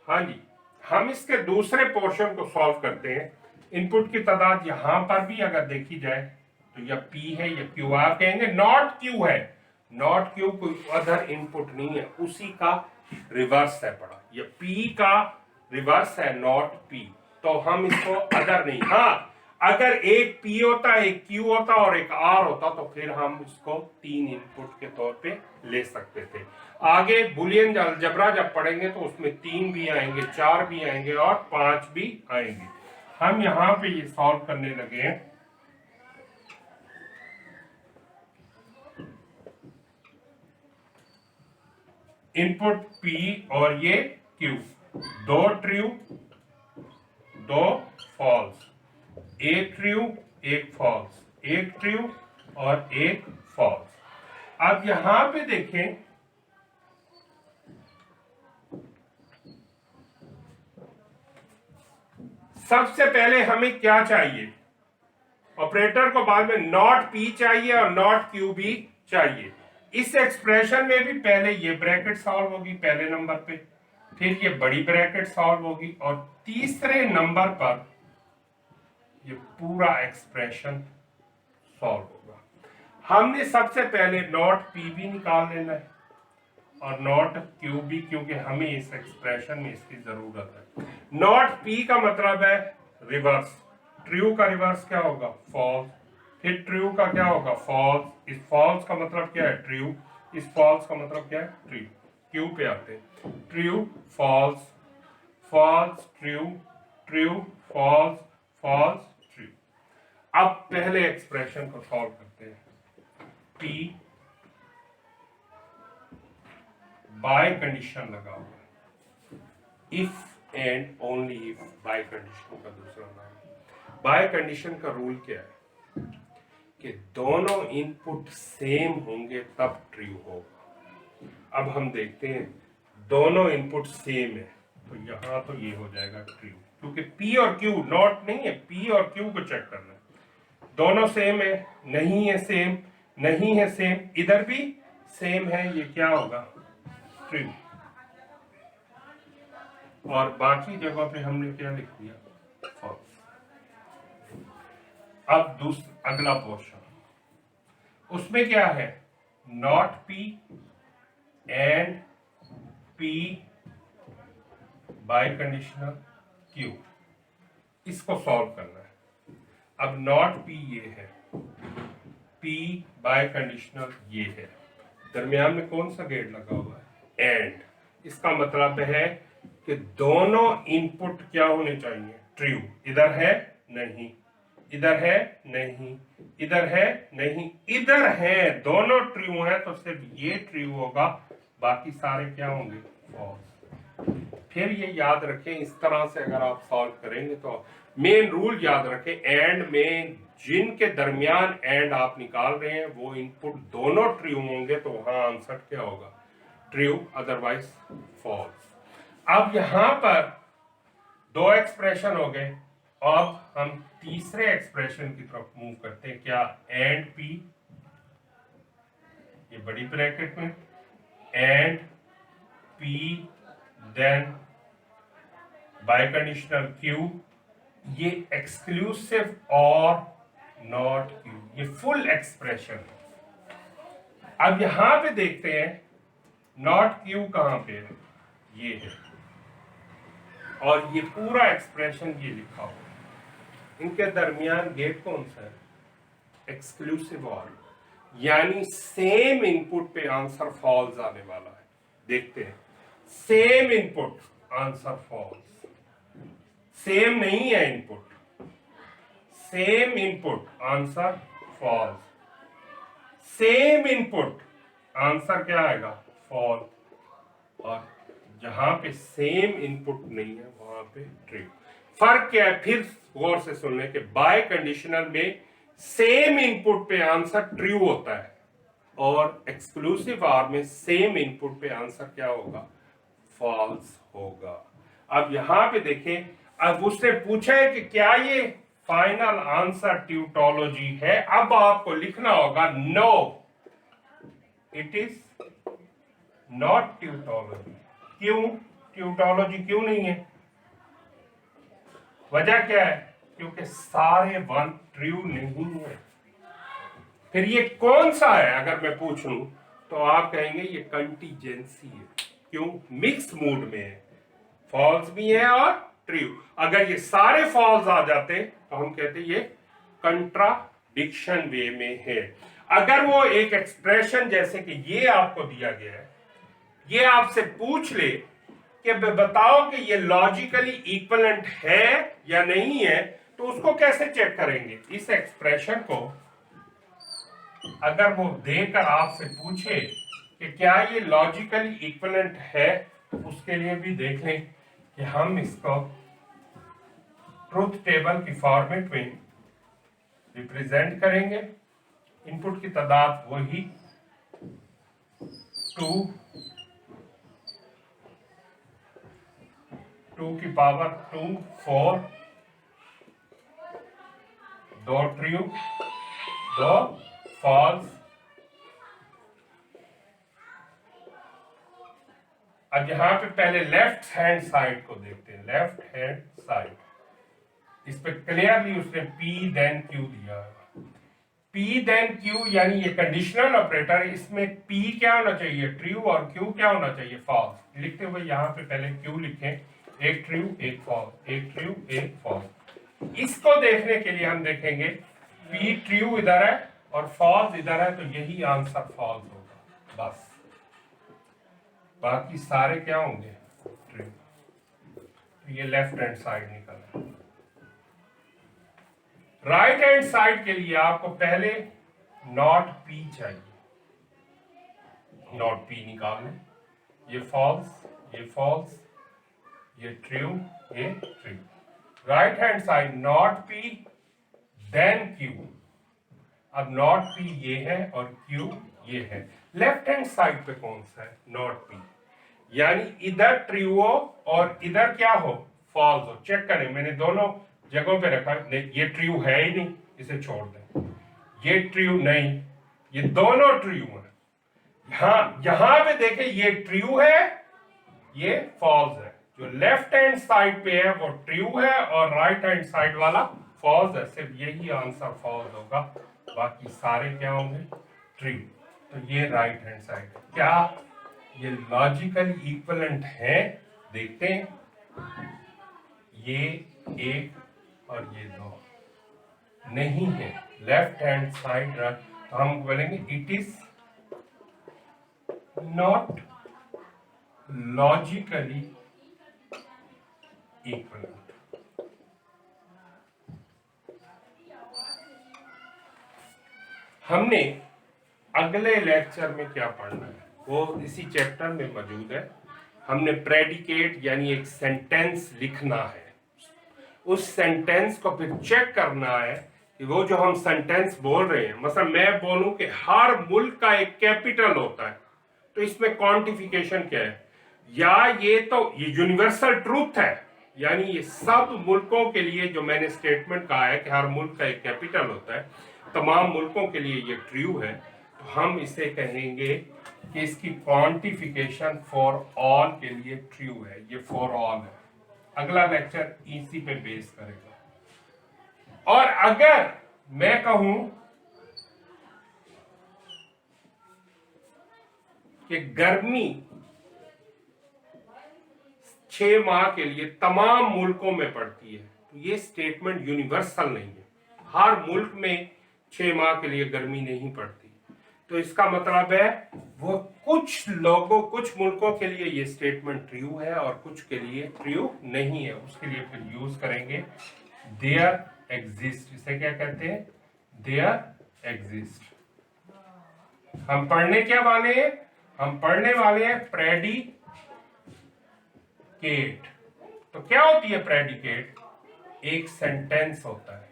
हाँ जी, हम इसके दूसरे पोर्शन को सॉल्व करते हैं। इनपुट की तादाद यहां पर भी अगर देखी जाए तो यह P है, यह Q। आप कहेंगे नॉट Q है, नॉट Q कोई अदर इनपुट नहीं है, उसी का रिवर्स है पड़ा। यह P का रिवर्स है नॉट P, तो हम इसको अदर नहीं। हाँ, अगर एक P होता, एक Q होता और एक R होता तो फिर हम इसको 3 इनपुट के तौर पे ले सकते थे। आगे बुलियन अलजेब्रा जब पढ़ेंगे तो उसमें 3 भी आएंगे, 4 भी आएंगे और 5 भी आएंगे। हम यहां पे ये सॉल्व करने लगे हैं। इनपुट P और ये Q, 2 ट्रू 2 फॉल्स, एक ट्रू एक फॉल्स, एक ट्रू और एक फॉल्स। अब यहां पे देखें, सबसे पहले हमें क्या चाहिए? ऑपरेटर को बाद में नॉट P चाहिए और नॉट Q भी चाहिए। इस एक्सप्रेशन में भी पहले ये ब्रैकेट सॉल्व होगी पहले नंबर पे, फिर ये बड़ी ब्रैकेट सॉल्व होगी और तीसरे नंबर पर ये पूरा एक्सप्रेशन सॉल्व होगा। हमने सबसे पहले नॉट P भी निकाल लेना है और नॉट Q भी, क्योंकि हमें इस एक्सप्रेशन में इसकी जरूरत है। नॉट P का मतलब है रिवर्स, ट्रू का रिवर्स क्या होगा? फॉल्स। फिर ट्रू का क्या होगा? फॉल्स। इस फॉल्स का मतलब क्या है? ट्रू। इस फॉल्स का मतलब क्या है? ट्रू। क्यू पे आते हैं, true false, false true, true false, false true. अब पहले एक्सप्रेशन को सॉल्व करते हैं। P बाय कंडीशन लगा हुआ, if and only if, by condition का दूसरा नाम। बाय कंडीशन का रूल क्या है कि दोनों इनपुट सेम होंगे तब ट्रू होगा। अब हम देखते हैं, दोनों इनपुट सेम है तो यहां तो ये हो जाएगा ट्रू, क्योंकि P और Q नॉट नहीं है, P और Q को चेक करना है। दोनों सेम है, नहीं है सेम, नहीं है सेम, इधर भी सेम है, ये क्या होगा? ट्रू। और बाकी जगह पे हमने क्या लिख दिया? फॉल्स। अब अगला पोर्शन, उसमें क्या है? Not P and P bye conditional Q, इसको सॉल्व करना है। अब नॉट P ये है, P बाय कंडीशनल ये है, दरमियान में कौन सा गेट लगा हुआ है? एंड। इसका मतलब है कि दोनों इनपुट क्या होने चाहिए? ट्रू। इधर है नहीं, इधर है नहीं, इधर है नहीं, इधर है, दोनों ट्रू है तो सिर्फ ये ट्रू होगा, बाकी सारे क्या होंगे? फॉल्स। फिर ये याद रखें, इस तरह से अगर आप सॉल्व करेंगे तो मेन रूल याद रखें, एंड में जिनके दरमियान एंड आप निकाल रहे हैं वो इनपुट दोनों ट्रू होंगे तो वहां आंसर क्या होगा? True, otherwise false. अब यहां पर दो एक्सप्रेशन हो गए, अब हम तीसरे एक्सप्रेशन की तरफ मूव करते हैं। क्या? एंड P, ये बड़ी ब्रैकेट में, and P then by conditional Q, ये एक्सक्लूसिव और नॉट Q, ये फुल एक्सप्रेशन। अब यहां पे देखते हैं नॉट Q कहां पे है? ये है, और ये पूरा एक्सप्रेशन ये लिखा हुआ है। इनके दरमियान गेट कौन सा है? एक्सक्लूसिव और, यानी सेम इनपुट पे आंसर फॉल्स आने वाला है। देखते हैं, same input answer false, same नहीं है input, same input answer false, same input answer क्या आएगा? फॉल्स। और जहां पे सेम इनपुट नहीं है वहां पे ट्रू। फर्क क्या है? फिर गौर से सुनने के, बाय कंडीशनल में सेम इनपुट पे आंसर ट्रू होता है और एक्सक्लूसिव आर में सेम इनपुट पे आंसर क्या होगा? फॉल्स होगा। अब यहां पे देखें, अब उसने पूछा है कि क्या ये फाइनल आंसर ट्यूटोलॉजी है। अब आपको लिखना होगा no, it is not tautology. क्यों? ट्यूटोलॉजी क्यों नहीं है? वजह क्या है? क्योंकि सारे वन ट्रू नहीं है। फिर ये कौन सा है अगर मैं पूछ लूं तो आप कहेंगे ये कंटीजेंसी है। क्यों? मिक्स मूड में है, फॉल्स भी है और ट्रू। अगर ये सारे फॉल्स आ जाते तो हम कहते ये कंट्राडिक्शन वे में है। अगर वो एक एक्सप्रेशन जैसे कि ये आपको दिया गया है, ये आपसे पूछ ले कि बताओ कि ये लॉजिकली इक्विवेलेंट है या नहीं है, तो उसको कैसे चेक करेंगे? इस एक्सप्रेशन को अगर वो देकर आपसे पूछे कि क्या ये लॉजिकली इक्विवेलेंट है, तो उसके लिए भी देख लें कि हम इसको ट्रुथ टेबल की फॉर्मेट में रिप्रेजेंट करेंगे। इनपुट की तादाद वही 2 की पावर 2 4, 2 ट्रू 2 फॉल्स। अब यहां पे पहले लेफ्ट हैंड साइड को देखते हैं। लेफ्ट हैंड साइड, इस पे क्लियरली उसने P देन Q दिया है। P देन Q यानी ये कंडीशनल ऑपरेटर, इसमें P क्या होना चाहिए? ट्रू, और Q क्या होना चाहिए? फॉल्स। लिखते हुए यहां पे पहले Q लिखें, एक ट्रू एक फॉल्स, एक ट्रू एक फॉल्स। इसको देखने के लिए हम देखेंगे P ट्रू इधर है और फॉल्स इधर है, तो यही आंसर फॉल्स होगा बस। बाकी सारे क्या होंगे? ट्रू। तो ये लेफ्ट हैंड साइड निकला। राइट हैंड साइड के लिए आपको पहले नॉट P चाहिए। नॉट P निकाल लें। ये फॉल्स, ये फॉल्स, ये ट्रू, ये true. Right hand side not P then Q। अब नॉट P ये है और Q ये है। लेफ्ट हैंड साइड पे कौन सा है? नॉट P, यानी इधर ट्रू हो और इधर क्या हो? फॉल्स हो। चेक करें, मैंने दोनों जगहों पे रखा। ये ट्रू है ही नहीं, इसे छोड़ दें। ये ट्रू नहीं, ये दोनों ट्रू है। यहां पे देखें, ये ट्रू है, ये फॉल्स है। जो लेफ्ट हैंड साइड पे है वो ट्रू है और राइट हैंड साइड वाला फॉल्स है। सिर्फ यही आंसर फॉल्स होगा, बाकी सारे क्या होंगे? ट्रू। तो ये राइट हैंड साइड। क्या ये लॉजिकल इक्विवेलेंट है? देखते हैं। ये एक और ये दो नहीं है। लेफ्ट हैंड साइड तो हम बोलेंगे it is not logically equivalent. हमने अगले लेक्चर में क्या पढ़ना है वो इसी चैप्टर में मौजूद है। हमने प्रेडिकेट यानी एक सेंटेंस लिखना है। उस सेंटेंस को फिर चेक करना है कि वो जो हम सेंटेंस बोल रहे हैं, मतलब मैं बोलूं कि हर मुल्क का एक कैपिटल होता है, तो इसमें क्वांटिफिकेशन क्या है? या ये तो ये यूनिवर्सल ट्रूथ है, यानी ये सब मुल्कों के लिए जो मैंने स्टेटमेंट कहा है कि हर मुल्क का एक कैपिटल होता है, तमाम मुल्कों के लिए ये ट्रू है, तो हम इसे कहेंगे कि इसकी क्वांटिफिकेशन फॉर ऑल के लिए ट्रू है। ये फॉर ऑल है। अगला लेक्चर इसी पे बेस करेगा। और अगर मैं कहूं कि गर्मी 6 माह के लिए तमाम मुल्कों में पड़ती है, तो ये स्टेटमेंट यूनिवर्सल नहीं है। हर मुल्क में 6 माह के लिए गर्मी नहीं पड़ती। तो इसका मतलब है वो कुछ लोगों, कुछ मुल्कों के लिए ये स्टेटमेंट ट्रू है और कुछ के लिए ट्रू नहीं है। उसके लिए फिर यूज करेंगे देयर एग्जिस्ट। इसे क्या कहते हैं? There exist. हम पढ़ने क्या वाले हैं? हम पढ़ने वाले हैं प्रेडिकेट। तो क्या होती है प्रेडिकेट? एक सेंटेंस होता है,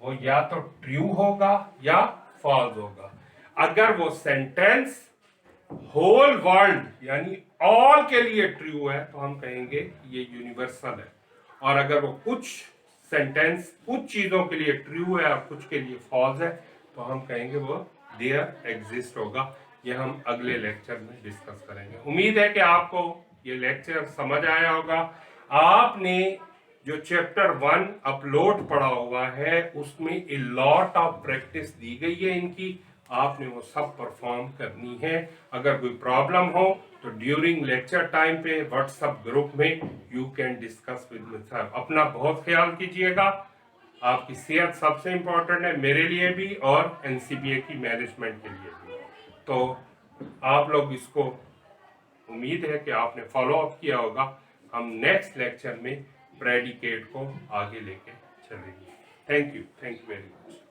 वो या तो ट्रू होगा या फॉल्स होगा। अगर वो सेंटेंस होल वर्ल्ड यानी ऑल के लिए ट्रू है तो हम कहेंगे ये यूनिवर्सल है। और अगर वो कुछ सेंटेंस कुछ चीजों के लिए ट्रू है और कुछ के लिए फॉल्स है, तो हम कहेंगे वो देयर एग्जिस्ट होगा। ये हम अगले लेक्चर में डिस्कस करेंगे। उम्मीद है कि आपको ये लेक्चर समझ आया होगा। आपने जो चैप्टर 1 अपलोड पढ़ा हुआ है उसमें ए लॉट ऑफ प्रैक्टिस दी गई है इनकी, आपने वो सब परफॉर्म करनी है। अगर कोई प्रॉब्लम हो तो ड्यूरिंग लेक्चर टाइम पे व्हाट्सएप ग्रुप में you can discuss with me sir. अपना बहुत ख्याल कीजिएगा, आपकी सेहत सबसे इम्पोर्टेंट है मेरे लिए भी और एनसीबीए की मैनेजमेंट के लिए भी। तो आप लोग इसको, उम्मीद है कि आपने फॉलो अप किया होगा। हम नेक्स्ट लेक्चर में प्रेडिकेट को आगे लेके चलेंगे। Thank you very much.